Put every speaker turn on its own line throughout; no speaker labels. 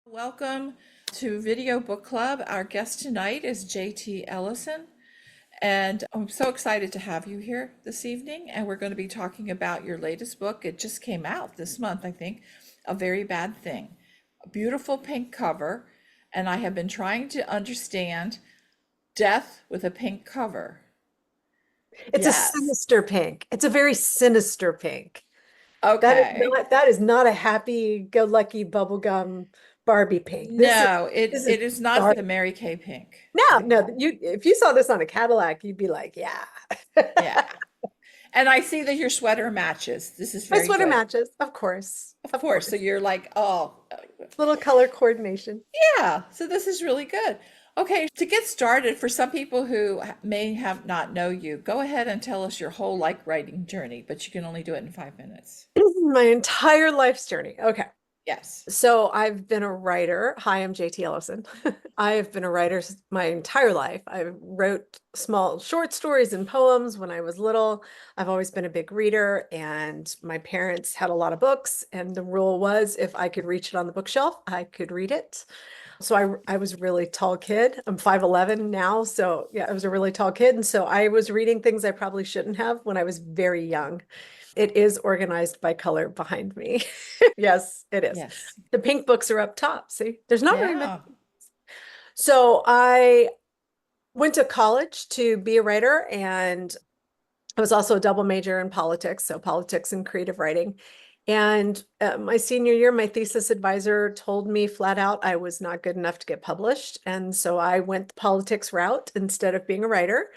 Welcome to Video Book Club. Our guest tonight is JT Ellison, and I'm so excited to have you here this evening. And we're going to be talking about your latest book. It just came out this month, I think, A Very Bad Thing. A beautiful pink cover, and I have been trying to understand death with a pink cover.
It's a
Yes.
sinister pink. It's a very sinister pink. That is
Okay.
not a happy-go-lucky bubblegum Barbie pink. This is
No, it,
this is
it is not
dark.
the Mary Kay pink.
No, you if you saw this on a Cadillac, you'd be like, yeah.
Yeah. And I see that your sweater matches. This is
My
very
sweater
good.
matches, of course.
Of
Of
course. So
course.
you're like, oh,
Little color coordination.
yeah. So this is really good. Okay, to get started, for some people who may have not know you, go ahead and tell us your whole like writing journey, but you can only do it in 5 minutes.
My entire life's journey. Okay.
Yes.
So I've been a writer. Hi, I'm JT Ellison. I have been a writer my entire life. I wrote small short stories and poems when I was little. I've always been a big reader, and my parents had a lot of books, and the rule was if I could reach it on the bookshelf, I could read it. So I was a really tall kid. I'm 5'11" now, so yeah, I was a really tall kid, and so I was reading things I probably shouldn't have when I was very young. It is organized by color behind me. Yes, it is.
Yes.
The pink books are up top. See, there's not very many.
Yeah.
So I went to college to be a writer, and I was also a double major in politics, so politics and creative writing. And my senior year, my thesis advisor told me flat out I was not good enough to get published. And so I went the politics route instead of being a writer.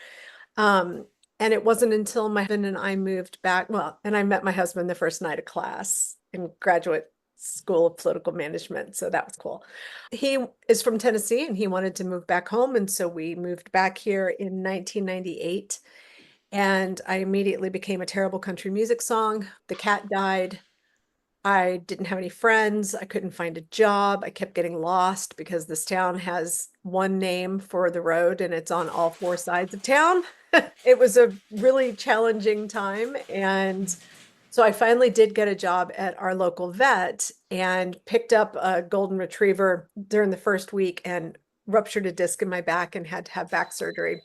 Um, and it wasn't until my husband and I moved back, well, and I met my husband the first night of class in graduate school of political management. So that was cool. He is from Tennessee and he wanted to move back home. And so we moved back here in 1998. And I immediately became a terrible country music song. The cat died. I didn't have any friends. I couldn't find a job. I kept getting lost because this town has one name for the road and it's on all four sides of town. It was a really challenging time. And so I finally did get a job at our local vet and picked up a golden retriever during the first week and ruptured a disc in my back and had to have back surgery.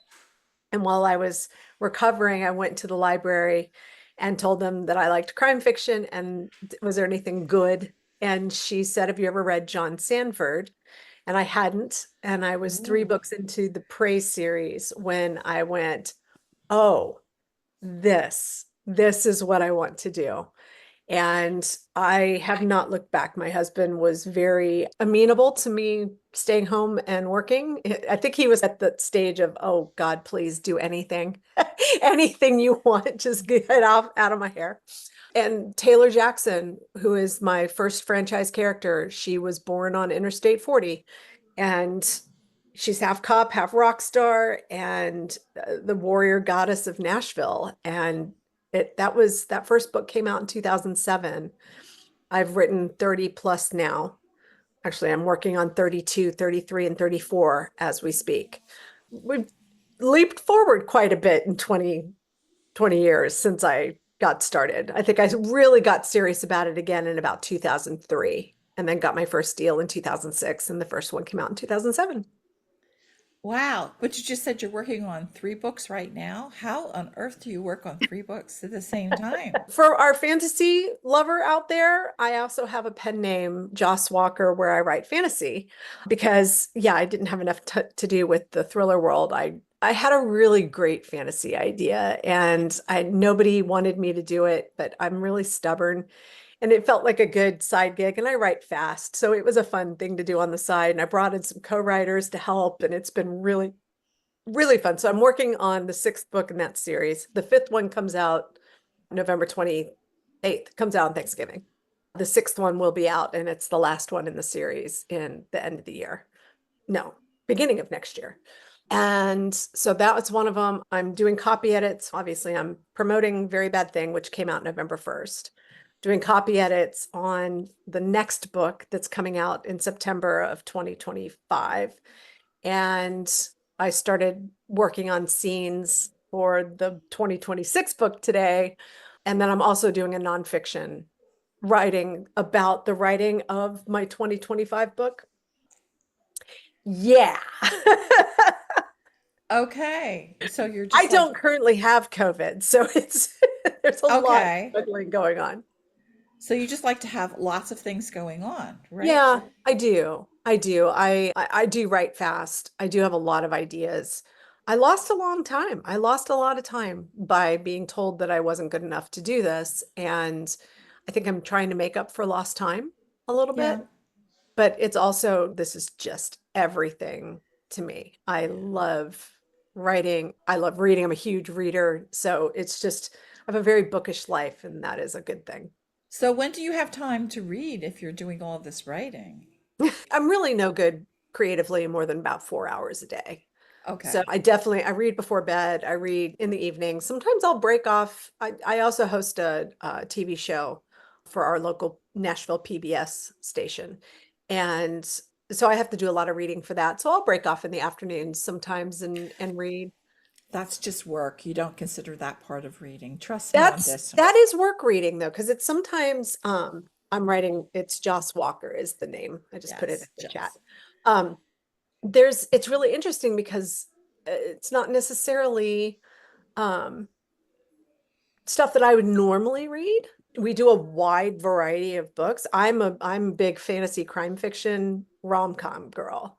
And while I was recovering, I went to the library and told them that I liked crime fiction and was there anything good? And she said, have you ever read John Sandford? And I hadn't. And I was three
Ooh.
books into the Prey series when I went, oh, this is what I want to do. And I have not looked back. My husband was very amenable to me staying home and working. I think he was at the stage of, oh God, please do anything, anything you want, just get out of my hair. And Taylor Jackson, who is my first franchise character, she was born on Interstate 40 and she's half cop, half rock star, and the warrior goddess of Nashville. And that first book came out in 2007. I've written 30 plus now. Actually, I'm working on 32, 33, and 34 as we speak. We've leaped forward quite a bit in 20 years since I got started. I think I really got serious about it again in about 2003 and then got my first deal in 2006 and the first one came out in 2007.
Wow. But you just said you're working on three books right now. How on earth do you work on three books at the same time?
For our fantasy lover out there, I also have a pen name, Joss Walker, where I write fantasy because, yeah, I didn't have enough to do with the thriller world. I had a really great fantasy idea and nobody wanted me to do it, but I'm really stubborn and it felt like a good side gig and I write fast. So it was a fun thing to do on the side. And I brought in some co-writers to help and it's been really, really fun. So I'm working on the sixth book in that series. The fifth one comes out November 28th, comes out on Thanksgiving. The sixth one will be out, and it's the last one in the series in the end of the year. No, beginning of next year. And so that was one of them. I'm doing copy edits. Obviously, I'm promoting Very Bad Thing, which came out November 1st. Doing copy edits on the next book that's coming out in September of 2025. And I started working on scenes for the 2026 book today. And then I'm also doing a nonfiction writing about the writing of my 2025 book. Yeah.
Okay. So you're
I
just like,
don't currently have COVID, so it's there's a lot of
okay.
juggling going on.
So you just like to have lots of things going on, right?
Yeah, I do. I do. I do write fast. I do have a lot of ideas. I lost a long time. I lost a lot of time by being told that I wasn't good enough to do this. And I think I'm trying to make up for lost time a little
Yeah.
bit. But it's also, this is just everything to me. I love writing. I love reading. I'm a huge reader. So it's just, I have a very bookish life, and that is a good thing.
So when do you have time to read if you're doing all this writing?
I'm really no good creatively more than about 4 hours a day. So
Okay.
I read before bed. I read in the evening. Sometimes I'll break off. I also host a TV show for our local Nashville PBS station. And so I have to do a lot of reading for that. So I'll break off in the afternoons sometimes and read.
That's just work. You don't consider that part of reading. Trust me on this.
That is work reading though, because it's sometimes I'm writing, it's Joss Walker is the name. I just put it in
Yes,
the chat.
just.
Um, it's really interesting because it's not necessarily um stuff that I would normally read. We do a wide variety of books. I'm a big fantasy crime fiction rom-com girl.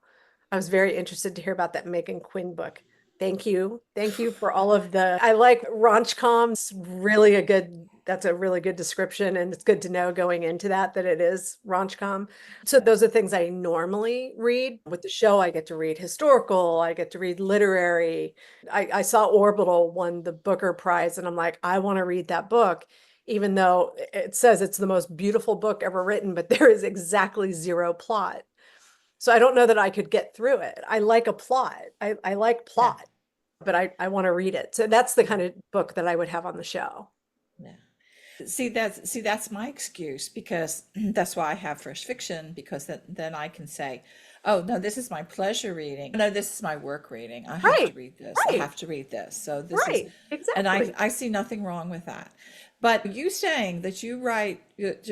I was very interested to hear about that Megan Quinn book. Thank you. Thank you for all of the I like raunch-coms. Really a good that's a really good description, and it's good to know going into that it is raunch-com. So those are things I normally read. With the show, I get to read historical, I get to read literary. I saw Orbital won the Booker Prize, and I'm like, I want to read that book, even though it says it's the most beautiful book ever written, but there is exactly zero plot. So I don't know that I could get through it. I like a plot. I like
Yeah.
plot, but I want to read it. So that's the kind of book that I would have on the show.
Yeah. See that's my excuse because that's why I have fresh fiction because then I can say, oh no, this is my pleasure reading. No, this is my work reading. I have to
Right,
read this. I
right,
have to read this. So this is,
right.
and I
Exactly.
I see nothing wrong with that. But you saying that you write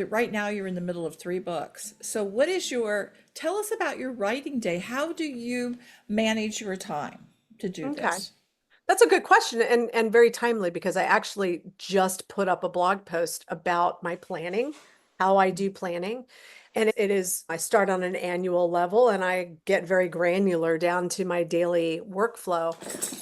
right now you're in the middle of 3 books. So what is your tell us about your writing day. How do you manage your time to do
Okay.
this?
That's a good question and very timely because I actually just put up a blog post about my planning, how I do planning. And it is, I start on an annual level and I get very granular down to my daily workflow.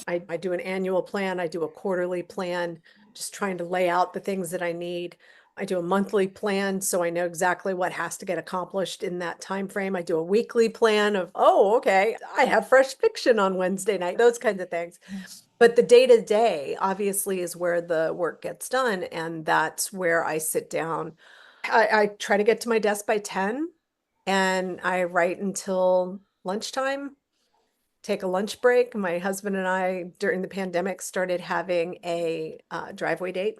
I do an annual plan, I do a quarterly plan, just trying to lay out the things that I need. I do a monthly plan so I know exactly what has to get accomplished in that time frame. I do a weekly plan of, oh, okay, I have fresh fiction on Wednesday night, those kinds of things. But the day to day obviously is where the work gets done. And that's where I sit down. I try to get to my desk by 10 and I write until lunchtime, take a lunch break. My husband and I, during the pandemic, started having a driveway date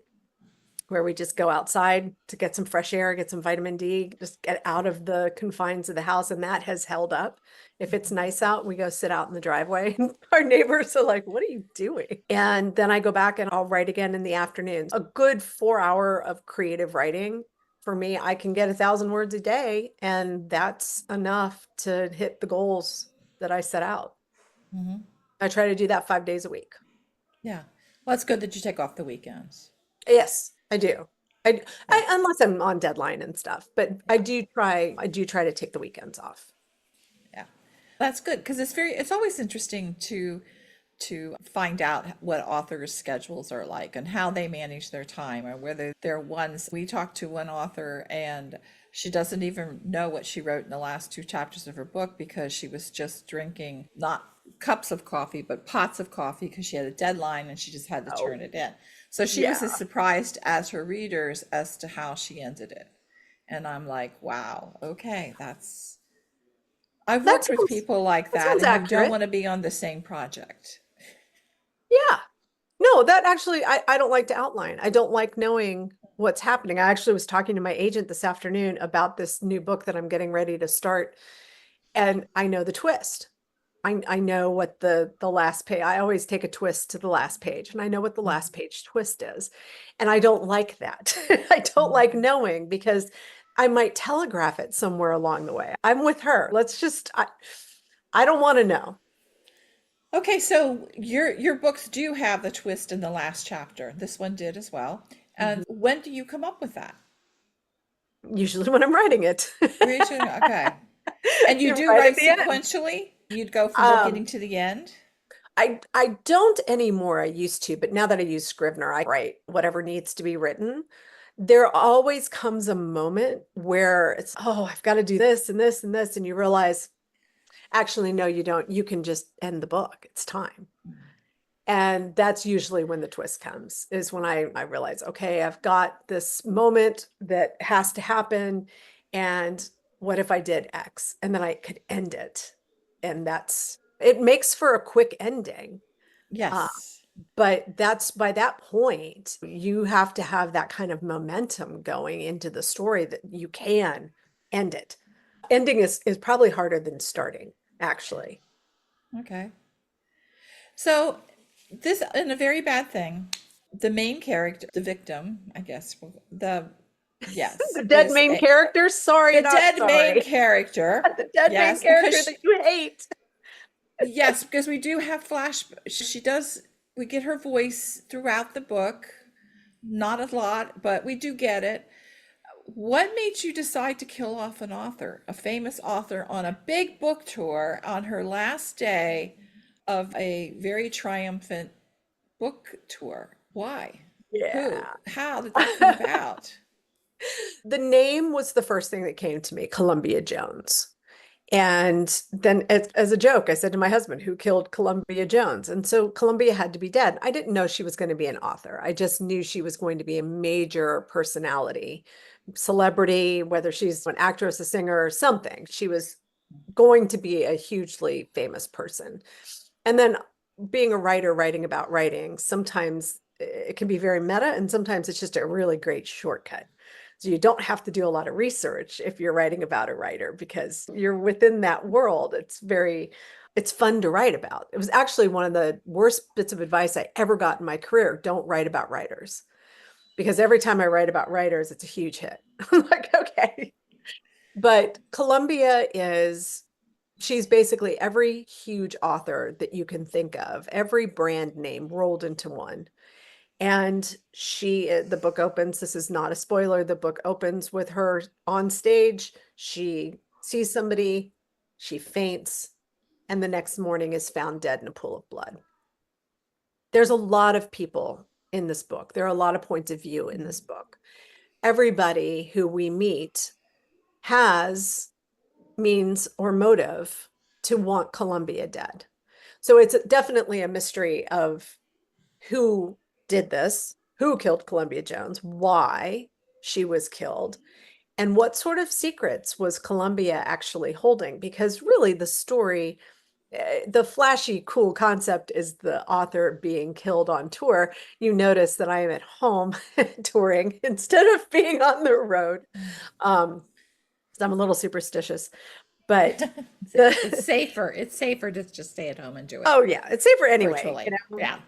where we just go outside to get some fresh air, get some vitamin D, just get out of the confines of the house. And that has held up. If it's nice out, we go sit out in the driveway. Our neighbors are like, what are you doing? And then I go back and I'll write again in the afternoons. A good 4 hour of creative writing. For me, I can get 1,000 words a day, and that's enough to hit the goals that I set out.
Hmm.
I try to do that 5 days a week.
Yeah. Well, it's good that you take off the weekends.
Yes, I do.
Yeah.
Unless I'm on deadline and stuff, but
Yeah.
I do try to take the weekends off.
Yeah. That's good because it's always interesting to find out what authors' schedules are like and how they manage their time or whether they're ones we talked to one author and she doesn't even know what she wrote in the last 2 chapters of her book because she was just drinking not cups of coffee but pots of coffee because she had a deadline and she just had to
Oh,
turn it in. So she was as
yeah.
surprised as her readers as to how she ended it. And I'm like, wow, okay, that's I've
That
worked with
sounds
people like
that
that,
sounds
and you don't
accurate.
want to be on the same project.
Yeah. No, that actually I don't like to outline. I don't like knowing what's happening. I actually was talking to my agent this afternoon about this new book that I'm getting ready to start, and I know the twist. I know what the last page, I always take a twist to the last page, and I know what the last page twist is. And I don't like that. I don't like
Mhm.
knowing because I might telegraph it somewhere along the way. I'm with her. I don't want to know.
Okay, so your books do have the twist in the last chapter. This one did as well. And
Mhm.
when do you come up with that?
Usually when I'm writing it.
Okay. And you do
Right at
write
the end.
sequentially? You'd go from the beginning
Um,
to the end?
I don't anymore. I used to, but now that I use Scrivener, I write whatever needs to be written. There always comes a moment where it's, oh, I've got to do this and this and this, and you realize, actually, no, you don't. You can just end the book. It's time. And that's usually when the twist comes, is when I realize, okay, I've got this moment that has to happen. And what if I did X? And then I could end it. And it makes for a quick ending. Uh,
Yes.
but that's by that point, you have to have that kind of momentum going into the story that you can end it. Ending is probably harder than starting, actually.
Okay. So this in a very bad thing, the main character, the victim, I guess, the yes,
The dead
is
main character, sorry,
the
not
dead main
sorry.
character.
The dead main
Yes,
character that you hate.
yes, because we do have flash. She does. We get her voice throughout the book. Not a lot, but we do get it. What made you decide to kill off an author, a famous author, on a big book tour on her last day of a very triumphant book tour? Why? Who?
Yeah.
How did that come about?
The name was the first thing that came to me, Columbia Jones. And then as a joke, I said to my husband, who killed Columbia Jones? And so Columbia had to be dead. I didn't know she was going to be an author. I just knew she was going to be a major personality, celebrity, whether she's an actress, a singer, or something. She was going to be a hugely famous person. And then being a writer, writing about writing, sometimes it can be very meta, and sometimes it's just a really great shortcut. So you don't have to do a lot of research if you're writing about a writer because you're within that world. It's fun to write about. It was actually one of the worst bits of advice I ever got in my career. Don't write about writers because every time I write about writers, it's a huge hit. I'm like, okay. But Columbia is she's basically every huge author that you can think of, every brand name rolled into one. And the book opens, this is not a spoiler, the book opens with her on stage. She sees somebody, she faints, and the next morning is found dead in a pool of blood. There's a lot of people in this book. There are a lot of points of view in this book. Everybody who we meet has means or motive to want Columbia dead. So it's definitely a mystery of who did this, who killed Columbia Jones, why she was killed, and what sort of secrets was Columbia actually holding? Because really, the story, the flashy, cool concept is the author being killed on tour. You notice that I am at home touring instead of being on the road. Um, I'm a little superstitious, but
It's
the
safer. It's safer to just stay at home and do it
oh yeah, it's safer anyway,
virtually. Yeah.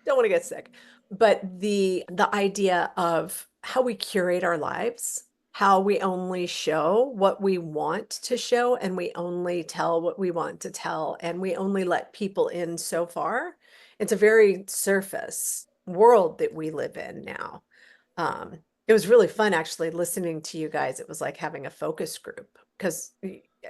don't want to get sick. But the idea of how we curate our lives, how we only show what we want to show, and we only tell what we want to tell, and we only let people in so far. It's a very surface world that we live in now. It was really fun actually listening to you guys. It was like having a focus group because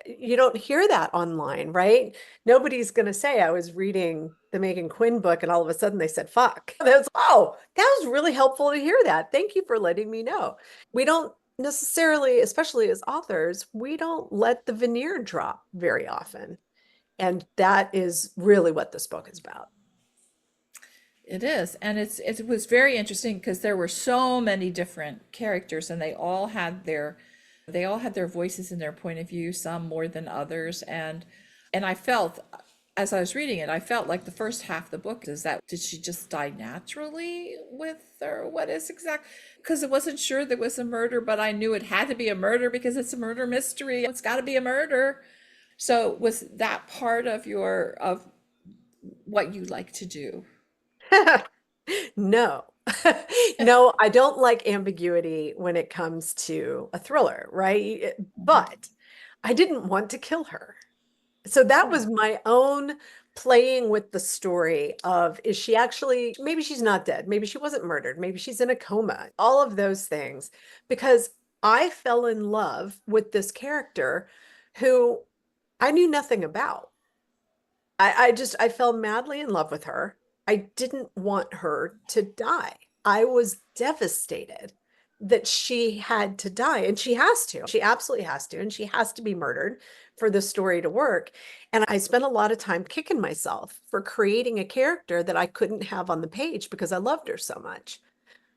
you don't hear that online, right? Nobody's going to say I was reading the Megan Quinn book and all of a sudden they said fuck. That's oh, that was really helpful to hear that. Thank you for letting me know. We don't necessarily, especially as authors, we don't let the veneer drop very often. And that is really what this book is about.
It is, and it was very interesting because there were so many different characters, and they all had their voices and their point of view, some more than others, and I felt as I was reading it, I felt like the first half of the book is that did she just die naturally with or what is exact? Because I wasn't sure there was a murder, but I knew it had to be a murder because it's a murder mystery. It's got to be a murder. So was that part of your of what you like to do?
No. No, I don't like ambiguity when it comes to a thriller, right? But I didn't want to kill her. So that
Cool.
was my own playing with the story of, is she actually, maybe she's not dead, maybe she wasn't murdered, maybe she's in a coma, all of those things, because I fell in love with this character who I knew nothing about. I fell madly in love with her. I didn't want her to die. I was devastated that she had to die, and she has to. She absolutely has to, and she has to be murdered for the story to work. And I spent a lot of time kicking myself for creating a character that I couldn't have on the page because I loved her so much.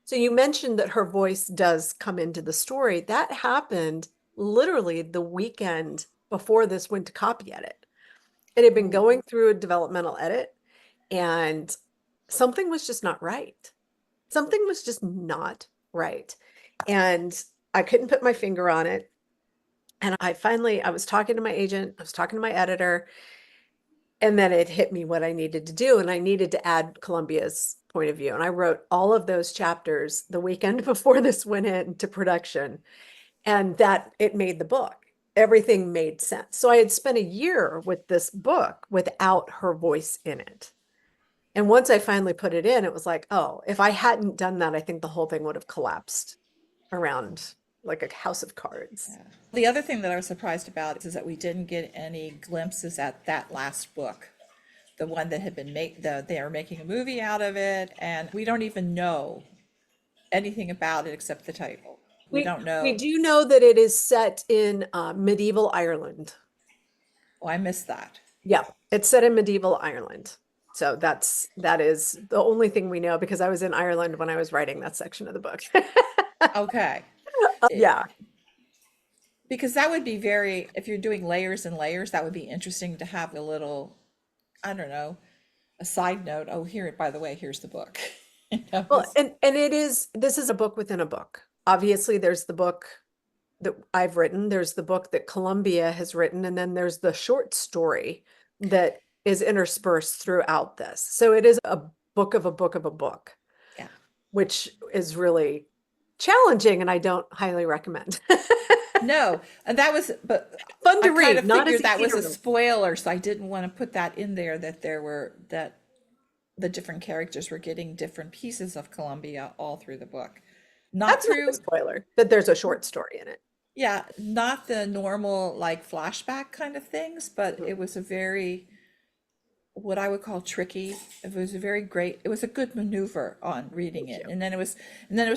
So you mentioned that her voice does come into the story. That happened literally the weekend before this went to copy edit. It had been
Ooh.
going through a developmental edit, and something was just not right. Something was just not right. And I couldn't put my finger on it. And I was talking to my agent, I was talking to my editor, and then it hit me what I needed to do. And I needed to add Columbia's point of view. And I wrote all of those chapters the weekend before this went into production. And that it made the book. Everything made sense. So I had spent a year with this book without her voice in it. And once I finally put it in, it was like, oh, if I hadn't done that, I think the whole thing would have collapsed around like a house of cards.
Yeah. The other thing that I was surprised about is that we didn't get any glimpses at that last book, the one that had been made, they are making a movie out of it, and we don't even know anything about it except the title. We don't
We
know.
do know that it is set in medieval Ireland.
Oh, I missed that.
Yeah, it's set in medieval Ireland. So that is the only thing we know because I was in Ireland when I was writing that section of the book.
Okay.
Yeah.
Because that would be very, if you're doing layers and layers, that would be interesting to have a little, I don't know, a side note. Oh, here, by the way, here's the book. You know,
Well, and it is, this is a book within a book. Obviously, there's the book that I've written, there's the book that Columbia has written, and then there's the short story that is interspersed throughout this. So it is a book of a book of a book,
yeah.
which is really challenging and I don't highly recommend.
No, and that was, but
Fun
I
to
kind
read,
of
not as
figured that
easy
was
to
a
read.
spoiler, so I didn't want to put that in there, that there were, that the different characters were getting different pieces of Columbia all through the book. Not
That's not a
through,
spoiler, that there's a short story in it.
yeah, not the normal like flashback kind of things, but
Mhm.
it was a very, what I would call tricky. It was a very great, it was a good maneuver on reading
Thank
it.
you.
And then it was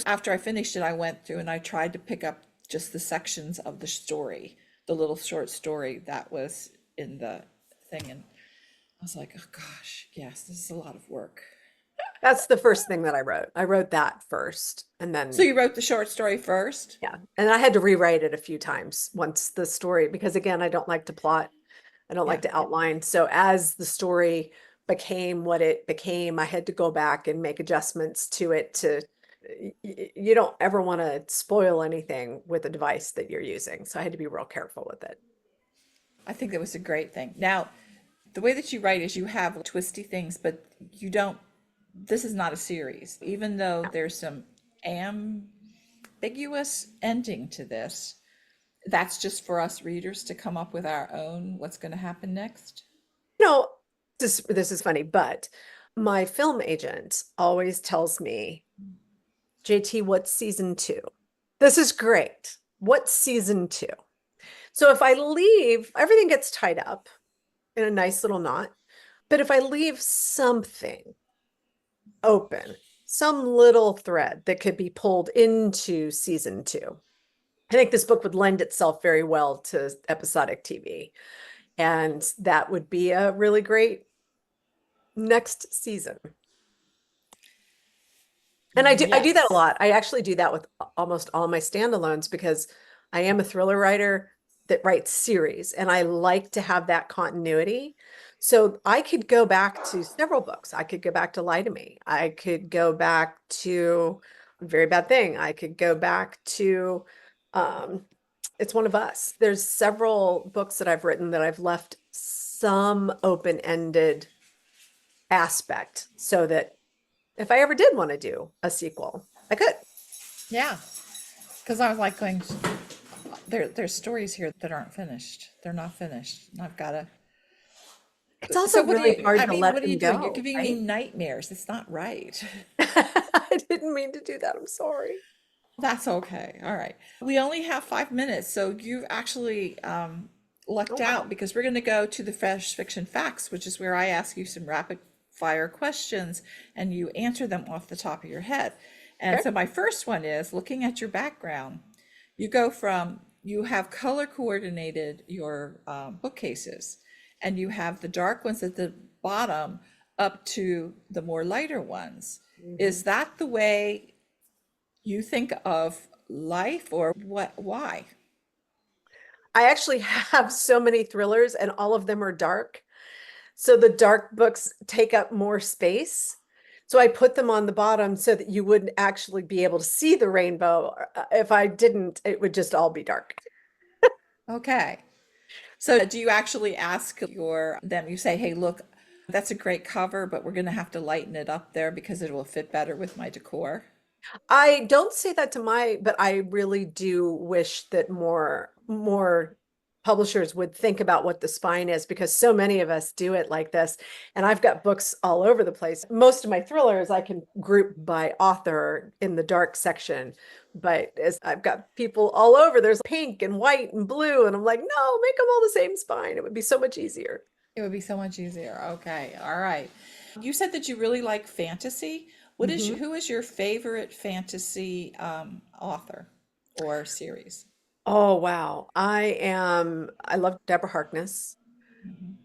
after I finished it, I went through and I tried to pick up just the sections of the story, the little short story that was in the thing. And I was like, oh gosh, yes, this is a lot of work.
That's the first thing that I wrote. I wrote that first, and
So
then
you wrote the short story first?
yeah, and I had to rewrite it a few times once the story, because again, I don't like to plot. I don't
Yeah.
like to outline. So as the story became what it became, I had to go back and make adjustments to it to, you don't ever want to spoil anything with a device that you're using. So I had to be real careful with it.
I think that was a great thing. Now, the way that you write is you have twisty things, but you don't, this is not a series, even though there's some ambiguous ending to this. That's just for us readers to come up with our own what's going to happen next.
You know, this is funny, but my film agent always tells me, JT, what's season two? This is great. What's season two? So if I leave, everything gets tied up in a nice little knot. But if I leave something open, some little thread that could be pulled into season two, I think this book would lend itself very well to episodic TV. And that would be a really great next season. And I do that a
Yes.
lot. I actually do that with almost all my standalones because I am a thriller writer that writes series and I like to have that continuity. So I could go back to several books. I could go back to Lie to Me. I could go back to Very Bad Thing. I could go back to um, It's One of Us. There's several books that I've written that I've left some open-ended aspect so that if I ever did want to do a sequel, I could.
Yeah. Because I was like going, there's stories here that aren't finished. They're not finished. And I've got to
It's also
So what do
really
you,
hard
I
to
mean,
let
what are you
them
doing? You're
go,
giving me
right?
nightmares. It's not right.
I didn't mean to do that. I'm sorry.
That's okay. All right. We only have 5 minutes, so you've actually
Oh,
lucked
wow.
out because we're going to go to the fresh fiction facts, which is where I ask you some rapid fire questions and you answer them off the top of your head. And
Okay.
so my first one is looking at your background, you go from, you have color coordinated your bookcases, and you have the dark ones at the bottom up to the more lighter ones.
Mhm.
Is that the way you think of life, or what, why?
I actually have so many thrillers and all of them are dark. So the dark books take up more space. So I put them on the bottom so that you wouldn't actually be able to see the rainbow. If I didn't, it would just all be dark.
Okay. So do you actually ask your them, you say, hey, look, that's a great cover, but we're going to have to lighten it up there because it will fit better with my decor?
I don't say that to but I really do wish that more publishers would think about what the spine is because so many of us do it like this. And I've got books all over the place. Most of my thrillers I can group by author in the dark section, but as I've got people all over, there's pink and white and blue, and I'm like, no, make them all the same spine. It would be so much easier.
It would be so much easier. Okay. All right. You said that you really like fantasy.
Mhm.
Who is your favorite fantasy author or series?
Oh, wow. I love Deborah Harkness.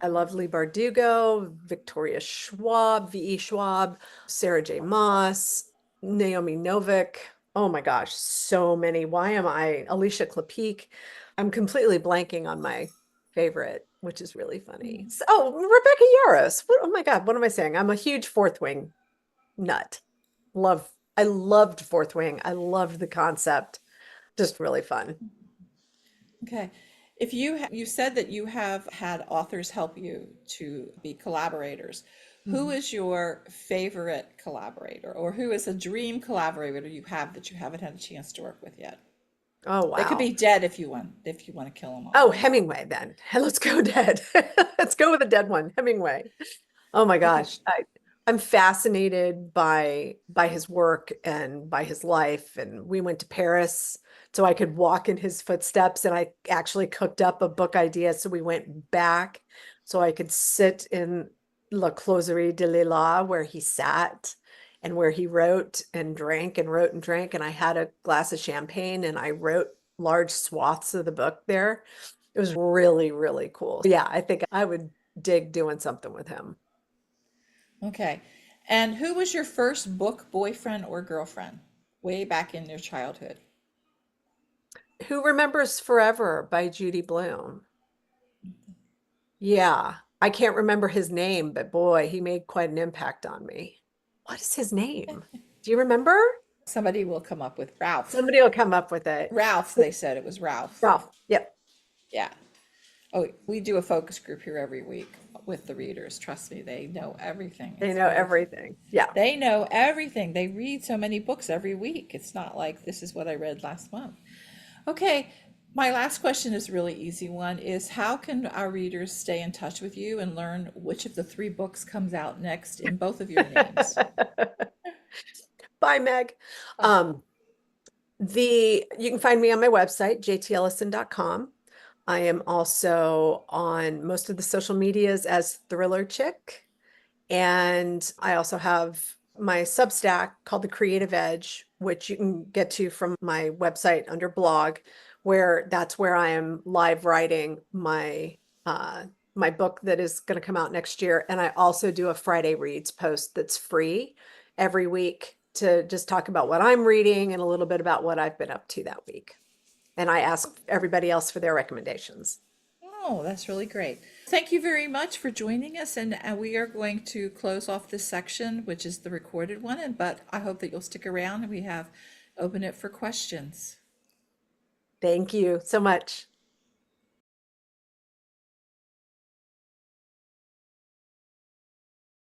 I love Lee Bardugo, Victoria Schwab, V.E. Schwab, Sarah J. Maas, Naomi Novik. Oh my gosh, so many. Why am I? Alicia Klapeek. I'm completely blanking on my favorite, which is really funny. Oh, Rebecca Yarros. Oh my God, what am I saying? I'm a huge Fourth Wing nut. Love, I loved Fourth Wing. I loved the concept. Just really fun.
Okay. If you said that you have had authors help you to be collaborators, who
Mhm.
is your favorite collaborator, or who is a dream collaborator you have that you haven't had a chance to work with yet?
Oh,
They could
wow.
be dead if you want to kill them
Oh,
all.
Hemingway then. Let's go dead. Let's go with a dead one. Hemingway. Oh my
Okay.
gosh. I'm fascinated by his work and by his life. And we went to Paris so I could walk in his footsteps. And I actually cooked up a book idea. So we went back so I could sit in La Closerie de Lila where he sat and where he wrote and drank and wrote and drank. And I had a glass of champagne and I wrote large swaths of the book there. It was really, really cool. Yeah, I think I would dig doing something with him.
Okay. And who was your first book boyfriend or girlfriend way back in your childhood?
Who Remembers Forever by Judy Blume. Yeah, I can't remember his name, but boy, he made quite an impact on me. What is his name? Do you remember?
Somebody will come up with Ralph.
Somebody will come up with it.
Ralph, they said it was Ralph.
Ralph. Yep.
Yeah. Oh, we do a focus group here every week with the readers. Trust me, they know everything.
They
It's
know
very,
everything. Yeah.
they know everything. They read so many books every week. It's not like this is what I read last month. Okay, my last question is a really easy one is how can our readers stay in touch with you and learn which of the three books comes out next in both of your names?
Bye, Meg. Um, you can find me on my website, jtellison.com. I am also on most of the social medias as Thriller Chick. And I also have my Substack called The Creative Edge, which you can get to from my website under blog, where that's where I am live writing my book that is going to come out next year. And I also do a Friday Reads post that's free every week to just talk about what I'm reading and a little bit about what I've been up to that week. And I ask everybody else for their recommendations.
Oh, that's really great. Thank you very much for joining us. And we are going to close off this section, which is the recorded one. But I hope that you'll stick around and we have open it for questions.
Thank you so much.